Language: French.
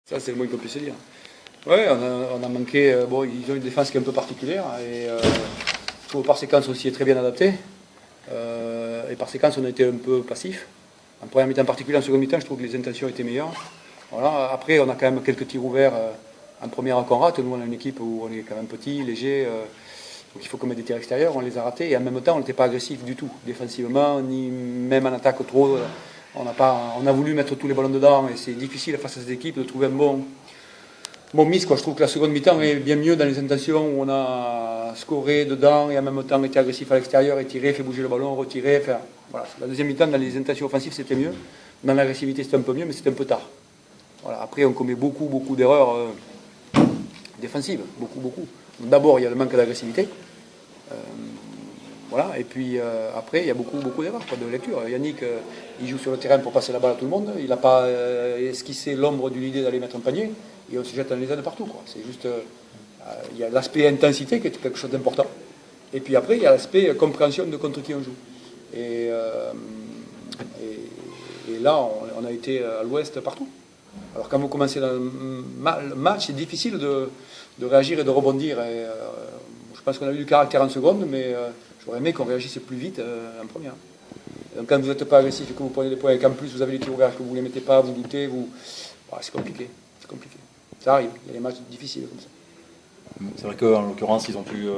Ça, c'est le moins qu'on puisse dire. Ouais, on a manqué. Bon, ils ont une défense qui est un peu particulière. Et je trouve par séquence aussi est très bien adapté. Et par séquence, on a été un peu passif. En première mi-temps particulier, en seconde mi-temps, je trouve que les intentions étaient meilleures. Voilà. Après, on a quand même quelques tirs ouverts en première qu'on rate. Nous, on a une équipe où on est quand même petit, léger. Donc il faut qu'on mette des tirs extérieurs. On les a ratés. Et en même temps, on n'était pas agressif du tout, défensivement, ni même en attaque trop. On a voulu mettre tous les ballons dedans. Et c'est difficile face à cette équipe de trouver un bon mix, quoi. Je trouve que la seconde mi-temps est bien mieux dans les intentions où on a scoré dedans et en même temps été agressif à l'extérieur et tiré, fait bouger le ballon, retiré. Enfin, voilà. La deuxième mi-temps, dans les intentions offensives, c'était mieux. Dans l'agressivité, c'était un peu mieux, mais c'était un peu tard. Voilà. Après, on commet beaucoup d'erreurs défensives. Beaucoup. D'abord, il y a le manque d'agressivité. Voilà. Et puis après, il y a beaucoup d'erreurs, de lecture. Yannick, il joue sur le terrain pour passer la balle à tout le monde. Il n'a pas esquissé l'ombre d'une idée d'aller mettre un panier. Et on se jette dans les ailes partout, quoi. C'est juste. Il y a l'aspect intensité qui est quelque chose d'important. Et puis après, il y a l'aspect compréhension de contre qui on joue. Et là, on a été à l'ouest partout. Alors quand vous commencez le match, c'est difficile de réagir et de rebondir. Et, je pense qu'on a eu du caractère en seconde, mais j'aurais aimé qu'on réagisse plus vite en première. Donc quand vous n'êtes pas agressif et que vous prenez des points et qu'en plus vous avez les tirs ouverts, que vous ne les mettez pas, vous doutez, voilà, c'est compliqué. Ça arrive, il y a des matchs difficiles comme ça. C'est vrai qu'en l'occurrence, ils ont pu